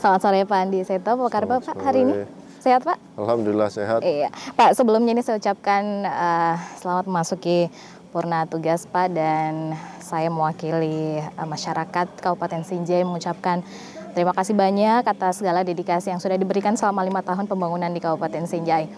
Selamat sore Pak Andi Seto, apa kabar Pak hari ini? Sehat Pak? Alhamdulillah sehat. Iya, Pak sebelumnya ini saya ucapkan selamat memasuki purna tugas Pak, dan saya mewakili masyarakat Kabupaten Sinjai mengucapkan terima kasih banyak atas segala dedikasi yang sudah diberikan selama 5 tahun pembangunan di Kabupaten Sinjai.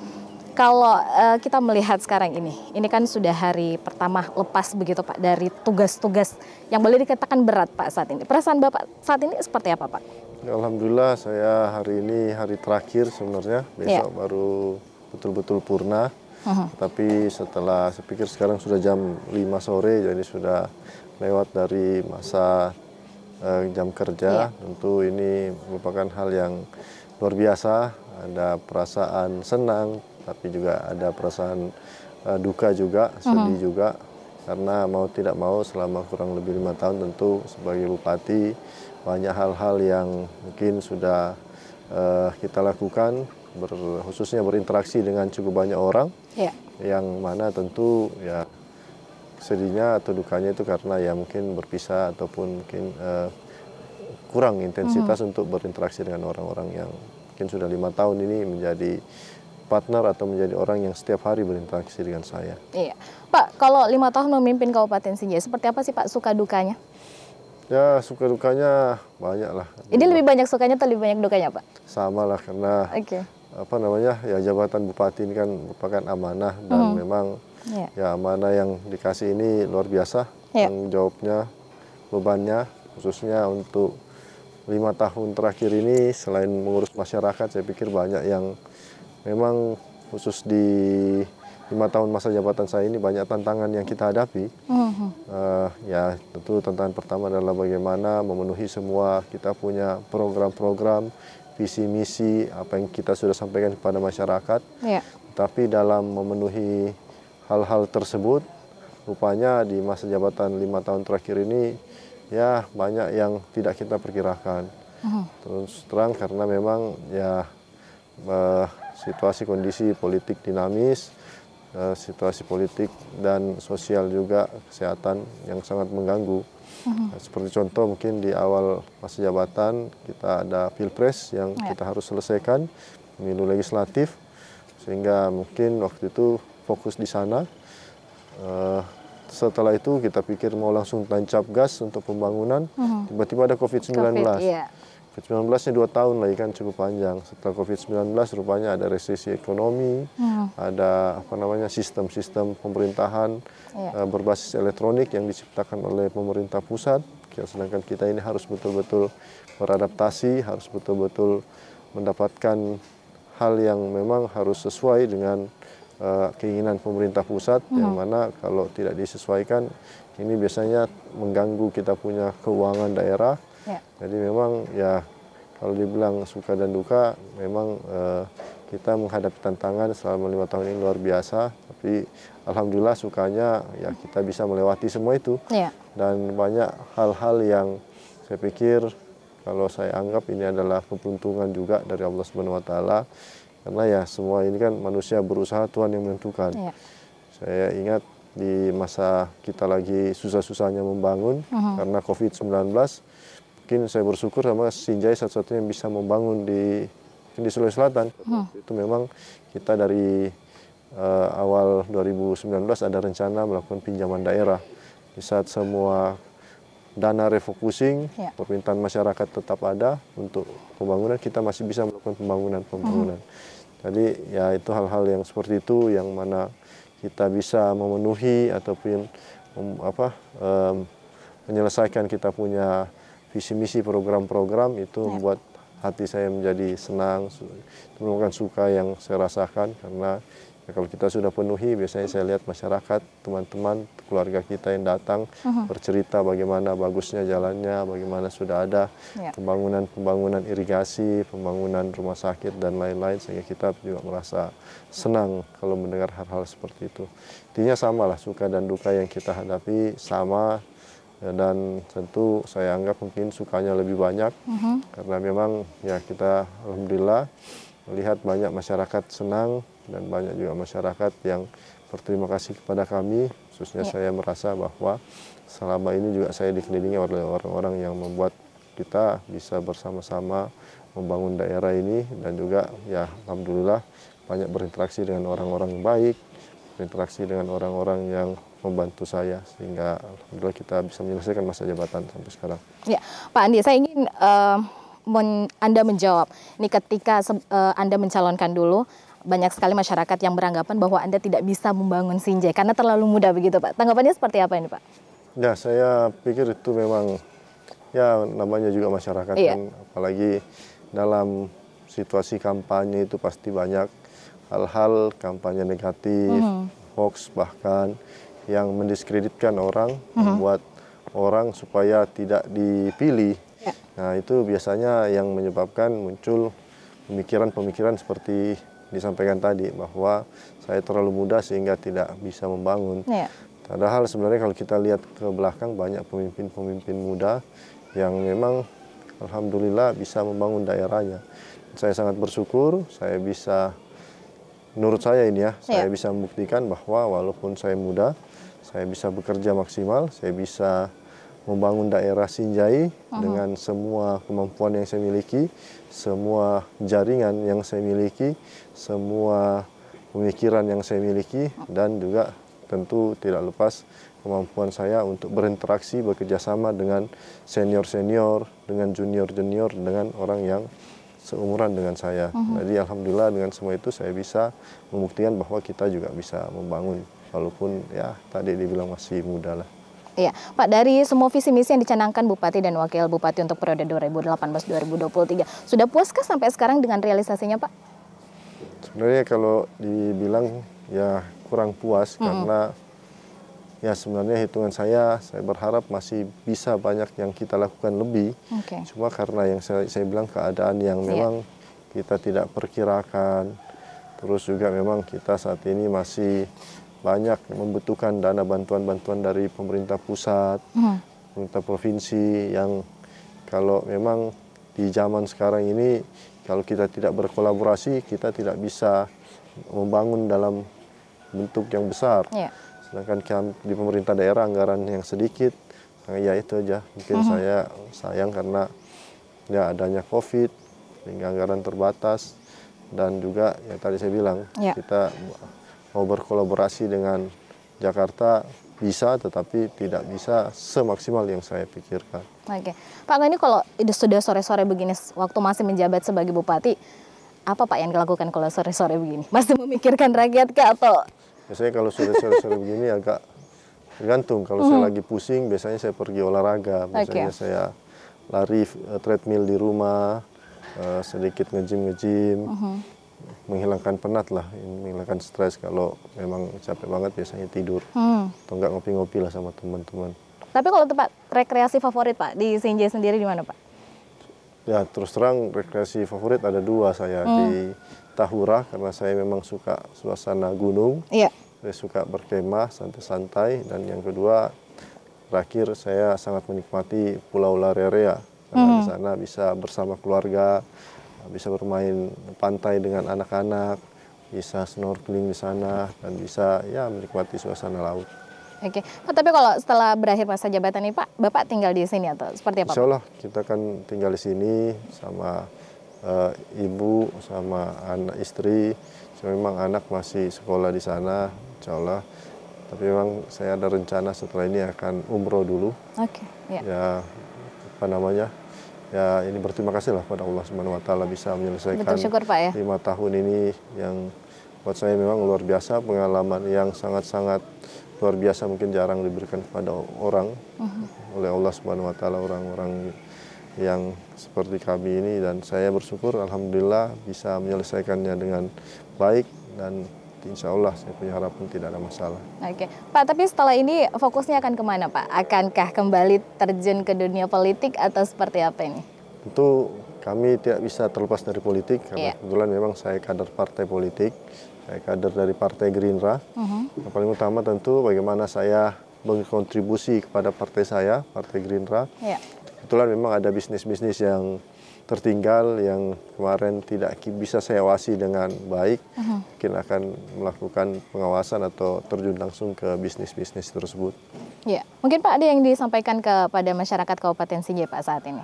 Kalau kita melihat sekarang ini kan sudah hari pertama lepas begitu Pak dari tugas-tugas yang boleh dikatakan berat Pak saat ini. Perasaan Bapak saat ini seperti apa Pak? Alhamdulillah saya hari ini hari terakhir sebenarnya, besok baru betul-betul purna. Tapi setelah saya pikir sekarang sudah jam 5 sore, jadi sudah lewat dari masa jam kerja. Tentu ini merupakan hal yang luar biasa, ada perasaan senang, tapi juga ada perasaan duka juga, sedih juga. Karena mau tidak mau selama kurang lebih 5 tahun tentu sebagai bupati banyak hal-hal yang mungkin sudah kita lakukan, khususnya berinteraksi dengan cukup banyak orang, yang mana tentu ya sedihnya atau dukanya itu karena ya mungkin berpisah ataupun mungkin kurang intensitas untuk berinteraksi dengan orang-orang yang mungkin sudah 5 tahun ini menjadi partner atau menjadi orang yang setiap hari berinteraksi dengan saya. Iya, Pak, kalau 5 tahun memimpin Kabupaten Sinjai, seperti apa sih Pak suka dukanya? Ya suka dukanya banyak lah. Ini lebih banyak sukanya atau lebih banyak dukanya Pak? Sama lah, karena apa namanya ya jabatan bupati ini kan merupakan amanah, dan memang ya amanah yang dikasih ini luar biasa. Tanggung jawabnya, bebannya, khususnya untuk 5 tahun terakhir ini selain mengurus masyarakat, saya pikir banyak yang memang khusus di 5 tahun masa jabatan saya ini banyak tantangan yang kita hadapi. Ya tentu tantangan pertama adalah bagaimana memenuhi semua kita punya program-program, visi misi, apa yang kita sudah sampaikan kepada masyarakat. Tapi dalam memenuhi hal-hal tersebut, rupanya di masa jabatan 5 tahun terakhir ini ya banyak yang tidak kita perkirakan. Terus terang karena memang ya situasi kondisi politik dinamis, situasi politik dan sosial juga, kesehatan yang sangat mengganggu. Seperti contoh mungkin di awal masa jabatan kita ada pilpres yang kita harus selesaikan, pemilu legislatif, sehingga mungkin waktu itu fokus di sana. Setelah itu kita pikir mau langsung tancap gas untuk pembangunan, tiba-tiba ada COVID-19. COVID-19-nya 2 tahun lagi kan cukup panjang. Setelah COVID-19 rupanya ada resesi ekonomi, ada apa namanya sistem-sistem pemerintahan berbasis elektronik yang diciptakan oleh pemerintah pusat. Sedangkan kita ini harus betul-betul beradaptasi, harus betul-betul mendapatkan hal yang memang harus sesuai dengan keinginan pemerintah pusat, yang mana kalau tidak disesuaikan ini biasanya mengganggu kita punya keuangan daerah. Jadi memang ya kalau dibilang suka dan duka, memang kita menghadapi tantangan selama 5 tahun ini luar biasa. Tapi alhamdulillah sukanya ya kita bisa melewati semua itu. Dan banyak hal-hal yang saya pikir kalau saya anggap ini adalah keberuntungan juga dari Allah Subhanahu Wa Taala. Karena ya semua ini kan manusia berusaha, Tuhan yang menentukan. Saya ingat di masa kita lagi susah-susahnya membangun karena COVID-19, mungkin saya bersyukur sama Sinjai satu-satunya yang bisa membangun di Sulawesi Selatan. Itu memang kita dari awal 2019 ada rencana melakukan pinjaman daerah. Di saat semua dana refocusing, permintaan masyarakat tetap ada untuk pembangunan, kita masih bisa melakukan pembangunan. Jadi ya itu hal-hal yang seperti itu yang mana kita bisa memenuhi ataupun menyelesaikan kita punya visi misi program-program, itu membuat hati saya menjadi senang, itu merupakan suka yang saya rasakan. Karena ya kalau kita sudah penuhi, biasanya saya lihat masyarakat, teman-teman, keluarga kita yang datang bercerita bagaimana bagusnya jalannya, bagaimana sudah ada pembangunan irigasi, pembangunan rumah sakit dan lain-lain, sehingga kita juga merasa senang kalau mendengar hal-hal seperti itu. Intinya sama lah, suka dan duka yang kita hadapi sama. Dan tentu saya anggap mungkin sukanya lebih banyak, karena memang ya kita alhamdulillah melihat banyak masyarakat senang dan banyak juga masyarakat yang berterima kasih kepada kami. Khususnya saya merasa bahwa selama ini juga saya dikelilingi oleh orang-orang yang membuat kita bisa bersama-sama membangun daerah ini, dan juga ya alhamdulillah banyak berinteraksi dengan orang-orang baik, berinteraksi dengan orang-orang yang membantu saya, sehingga alhamdulillah kita bisa menyelesaikan masa jabatan sampai sekarang. Ya, Pak Andi, saya ingin Anda menjawab. Ini ketika Anda mencalonkan dulu, banyak sekali masyarakat yang beranggapan bahwa Anda tidak bisa membangun Sinjai karena terlalu muda begitu, Pak. Tanggapannya seperti apa ini, Pak? Ya, saya pikir itu memang ya namanya juga masyarakat kan, apalagi dalam situasi kampanye itu pasti banyak hal-hal kampanye negatif, hoax bahkan yang mendiskreditkan orang, membuat orang supaya tidak dipilih. Nah, itu biasanya yang menyebabkan muncul pemikiran-pemikiran seperti disampaikan tadi, bahwa saya terlalu muda sehingga tidak bisa membangun. Padahal sebenarnya kalau kita lihat ke belakang, banyak pemimpin-pemimpin muda yang memang alhamdulillah bisa membangun daerahnya. Saya sangat bersyukur, saya bisa, menurut saya ini ya, saya bisa membuktikan bahwa walaupun saya muda, saya bisa bekerja maksimal, saya bisa membangun daerah Sinjai dengan semua kemampuan yang saya miliki, semua jaringan yang saya miliki, semua pemikiran yang saya miliki, dan juga tentu tidak lepas kemampuan saya untuk berinteraksi, bekerjasama dengan senior-senior, dengan junior-junior, dengan orang yang seumuran dengan saya. Jadi alhamdulillah dengan semua itu saya bisa membuktikan bahwa kita juga bisa membangun, walaupun ya tadi dibilang masih muda lah. Iya, Pak, dari semua visi misi yang dicanangkan Bupati dan Wakil Bupati untuk periode 2018-2023, sudah puaskah sampai sekarang dengan realisasinya, Pak? Sebenarnya kalau dibilang ya kurang puas, karena ya sebenarnya hitungan saya berharap masih bisa banyak yang kita lakukan lebih. Cuma karena yang saya bilang keadaan yang memang kita tidak perkirakan, terus juga memang kita saat ini masih banyak membutuhkan dana bantuan-bantuan dari pemerintah pusat, pemerintah provinsi, yang kalau memang di zaman sekarang ini kalau kita tidak berkolaborasi, kita tidak bisa membangun dalam bentuk yang besar. Sedangkan di pemerintah daerah anggaran yang sedikit, ya itu aja. Mungkin saya sayang karena ya adanya COVID, sehingga anggaran terbatas, dan juga ya tadi saya bilang kita mau berkolaborasi dengan Jakarta bisa, tetapi tidak bisa semaksimal yang saya pikirkan. Oke, Pak, ini kalau sudah sore-sore begini, waktu masih menjabat sebagai Bupati, apa Pak yang dilakukan kalau sore-sore begini? Masih memikirkan rakyat kah atau? Biasanya kalau sore-sore begini agak tergantung. Kalau saya lagi pusing, biasanya saya pergi olahraga. Biasanya saya lari treadmill di rumah, sedikit nge-gym, menghilangkan penat lah, menghilangkan stres. Kalau memang capek banget biasanya tidur, atau enggak ngopi-ngopi lah sama teman-teman. Tapi kalau tempat rekreasi favorit Pak di Sinjai sendiri di mana Pak? Ya terus terang rekreasi favorit ada dua saya, di Tahura karena saya memang suka suasana gunung, saya suka berkemah santai-santai, dan yang kedua terakhir saya sangat menikmati Pulau Lararea karena di sana bisa bersama keluarga, bisa bermain pantai dengan anak-anak, bisa snorkeling di sana, dan bisa ya menikmati suasana laut. Oke, Pak, tapi kalau setelah berakhir masa jabatan ini Pak, Bapak tinggal di sini atau seperti apa? Insya Allah kita kan tinggal di sini sama ibu, sama anak istri. Memang anak masih sekolah di sana, insya Allah. Tapi memang saya ada rencana setelah ini akan umroh dulu. Ya apa namanya? Ya ini berterima kasih lah pada Allah Subhanahu Wa Taala bisa menyelesaikan 5 tahun ini yang buat saya memang luar biasa, pengalaman yang sangat-sangat luar biasa, mungkin jarang diberikan kepada orang oleh Allah Subhanahu Wa Taala, orang-orang yang seperti kami ini, dan saya bersyukur alhamdulillah bisa menyelesaikannya dengan baik, dan insya Allah saya punya harapan tidak ada masalah. Oke, Pak, tapi setelah ini fokusnya akan kemana Pak? Akankah kembali terjun ke dunia politik atau seperti apa ini? Tentu kami tidak bisa terlepas dari politik, karena kebetulan memang saya kader partai politik, saya kader dari Partai Gerindra. Yang paling utama tentu bagaimana saya berkontribusi kepada partai saya, Partai Gerindra. Kebetulan memang ada bisnis-bisnis yang tertinggal yang kemarin tidak bisa saya awasi dengan baik, mungkin akan melakukan pengawasan atau terjun langsung ke bisnis-bisnis tersebut. Ya, mungkin Pak ada yang disampaikan kepada masyarakat Kabupaten Sinjai Pak saat ini?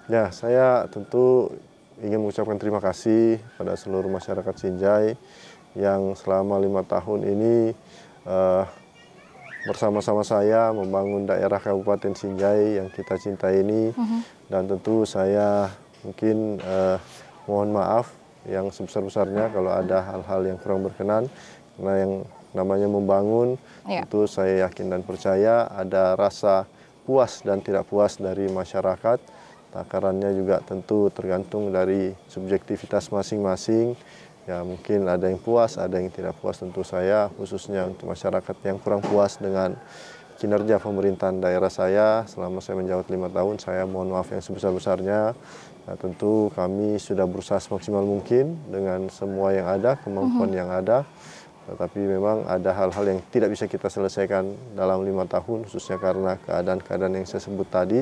Ya, saya tentu ingin mengucapkan terima kasih pada seluruh masyarakat Sinjai yang selama 5 tahun ini bersama-sama saya membangun daerah Kabupaten Sinjai yang kita cintai ini. Dan tentu saya mungkin mohon maaf yang sebesar-besarnya kalau ada hal-hal yang kurang berkenan. Karena yang namanya membangun, tentu saya yakin dan percaya ada rasa puas dan tidak puas dari masyarakat. Takarannya juga tentu tergantung dari subjektivitas masing-masing. Ya mungkin ada yang puas, ada yang tidak puas. Tentu saya khususnya untuk masyarakat yang kurang puas dengan kinerja pemerintahan daerah saya selama saya menjabat 5 tahun, saya mohon maaf yang sebesar-besarnya. Nah, tentu kami sudah berusaha semaksimal mungkin dengan semua yang ada, kemampuan yang ada. Tetapi memang ada hal-hal yang tidak bisa kita selesaikan dalam 5 tahun, khususnya karena keadaan-keadaan yang saya sebut tadi.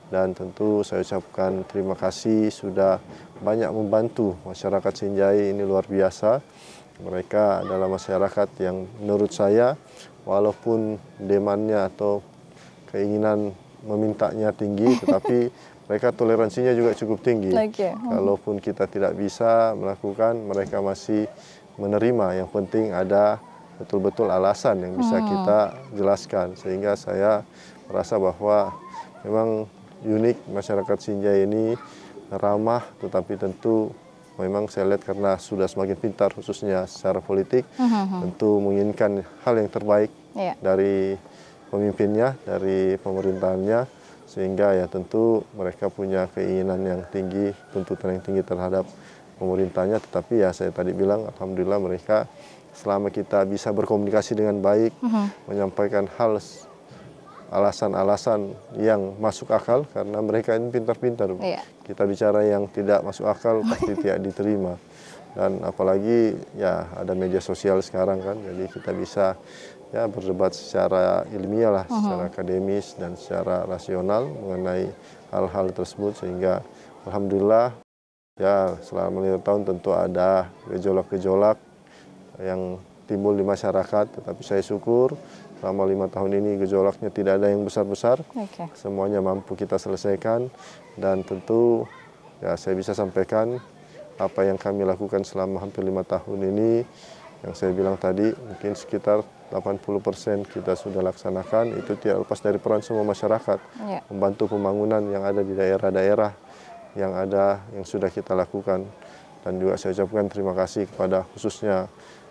Dan tentu saya ucapkan terima kasih sudah banyak membantu masyarakat Sinjai, ini luar biasa. Mereka adalah masyarakat yang menurut saya walaupun demandnya atau keinginan memintanya tinggi, tetapi mereka toleransinya juga cukup tinggi. Kalaupun kita tidak bisa melakukan, mereka masih menerima. Yang penting ada betul-betul alasan yang bisa kita jelaskan. Sehingga saya merasa bahwa memang unik masyarakat Sinjai ini, ramah, tetapi tentu memang saya lihat karena sudah semakin pintar khususnya secara politik, tentu menginginkan hal yang terbaik dari pemimpinnya, dari pemerintahannya, sehingga ya tentu mereka punya keinginan yang tinggi, tuntutan yang tinggi terhadap pemerintahnya. Tetapi ya saya tadi bilang, alhamdulillah mereka selama kita bisa berkomunikasi dengan baik, menyampaikan hal alasan-alasan yang masuk akal, karena mereka ini pintar-pintar. Kita bicara yang tidak masuk akal pasti tidak diterima. Dan apalagi ya ada media sosial sekarang kan, jadi kita bisa ya berdebat secara ilmiah lah, secara akademis dan secara rasional mengenai hal-hal tersebut. Sehingga alhamdulillah ya selama 5 tahun tentu ada gejolak-gejolak yang timbul di masyarakat, tetapi saya syukur selama 5 tahun ini gejolaknya tidak ada yang besar-besar, semuanya mampu kita selesaikan. Dan tentu ya saya bisa sampaikan apa yang kami lakukan selama hampir 5 tahun ini, yang saya bilang tadi mungkin sekitar 80% kita sudah laksanakan. Itu tidak lepas dari peran semua masyarakat, membantu pembangunan yang ada di daerah-daerah yang ada yang sudah kita lakukan. Dan juga saya ucapkan terima kasih kepada khususnya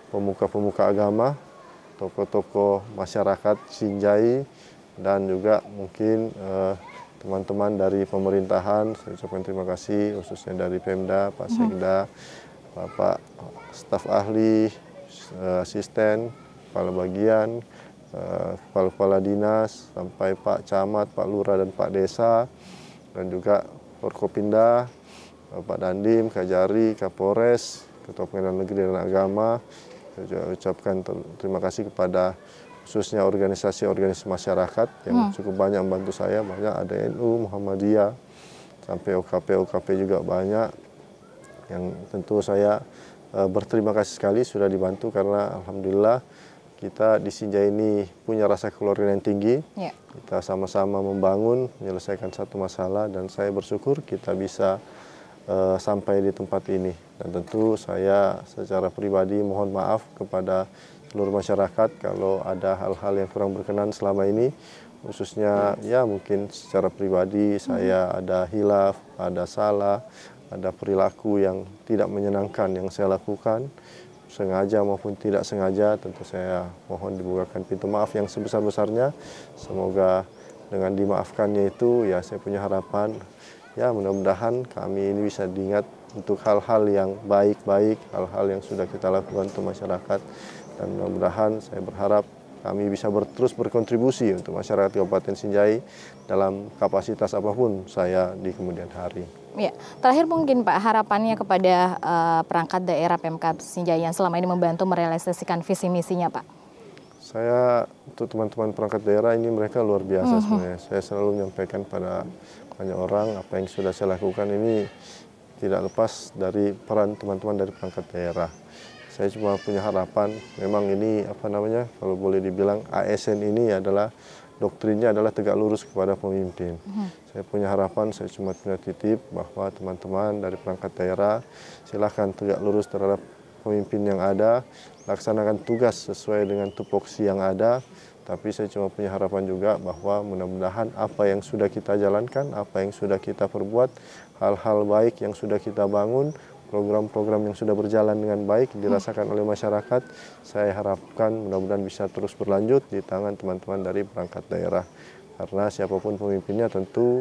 pemuka-pemuka agama, tokoh-tokoh masyarakat Sinjai, dan juga mungkin teman-teman dari pemerintahan. Saya ucapkan terima kasih khususnya dari Pemda, Pak Sekda, Bapak staf ahli, asisten, kepala bagian, kepala-kepala dinas, sampai Pak Camat, Pak Lurah, dan Pak Desa, dan juga Forkopimda, Pak Dandim, Kajari, Kapolres, Ketua Pengadilan Negeri dan Agama. Saya ucapkan terima kasih kepada khususnya organisasi-organisasi masyarakat yang cukup banyak membantu saya. Banyak ada NU, Muhammadiyah, sampai OKP juga banyak. Yang tentu saya berterima kasih sekali sudah dibantu, karena alhamdulillah kita di Sinjai ini punya rasa keluarga yang tinggi. Kita sama-sama membangun, menyelesaikan satu masalah, dan saya bersyukur kita bisa sampai di tempat ini. Dan tentu saya secara pribadi mohon maaf kepada seluruh masyarakat kalau ada hal-hal yang kurang berkenan selama ini, khususnya ya mungkin secara pribadi saya ada hilaf, ada salah, ada perilaku yang tidak menyenangkan yang saya lakukan, sengaja maupun tidak sengaja. Tentu saya mohon dibukakan pintu maaf yang sebesar-besarnya. Semoga dengan dimaafkannya itu ya saya punya harapan, ya mudah-mudahan kami ini bisa diingat untuk hal-hal yang baik-baik, hal-hal yang sudah kita lakukan untuk masyarakat. Dan mudah-mudahan saya berharap kami bisa terus berkontribusi untuk masyarakat Kabupaten Sinjai dalam kapasitas apapun saya di kemudian hari. Ya, terakhir mungkin Pak, harapannya kepada perangkat daerah Pemkab Sinjai yang selama ini membantu merealisasikan visi misinya Pak. Saya untuk teman-teman perangkat daerah ini mereka luar biasa sebenarnya. Saya selalu menyampaikan pada banyak orang apa yang sudah saya lakukan ini tidak lepas dari peran teman-teman dari perangkat daerah. Saya cuma punya harapan, memang ini apa namanya, kalau boleh dibilang ASN ini adalah doktrinnya adalah tegak lurus kepada pemimpin. Saya punya harapan, saya cuma punya titip bahwa teman-teman dari perangkat daerah silakan tegak lurus terhadap pemimpin yang ada, laksanakan tugas sesuai dengan tupoksi yang ada. Tapi saya cuma punya harapan juga bahwa mudah-mudahan apa yang sudah kita jalankan, apa yang sudah kita perbuat, hal-hal baik yang sudah kita bangun, program-program yang sudah berjalan dengan baik dirasakan oleh masyarakat, saya harapkan mudah-mudahan bisa terus berlanjut di tangan teman-teman dari perangkat daerah. Karena siapapun pemimpinnya tentu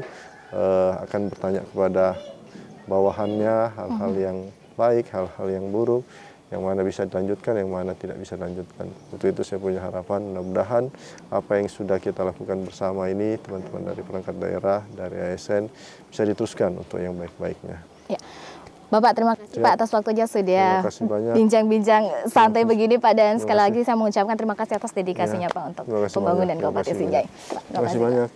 akan bertanya kepada bawahannya hal-hal yang baik, hal-hal yang buruk, yang mana bisa dilanjutkan, yang mana tidak bisa dilanjutkan. Untuk itu saya punya harapan mudah-mudahan apa yang sudah kita lakukan bersama ini, teman-teman dari perangkat daerah, dari ASN, bisa diteruskan untuk yang baik-baiknya. Ya. Bapak, terima kasih Pak atas waktunya sudah bincang-bincang santai begini Pak, dan sekali lagi saya mengucapkan terima kasih atas dedikasinya Pak untuk pembangunan Kabupaten Sinjai. Terima kasih banyak.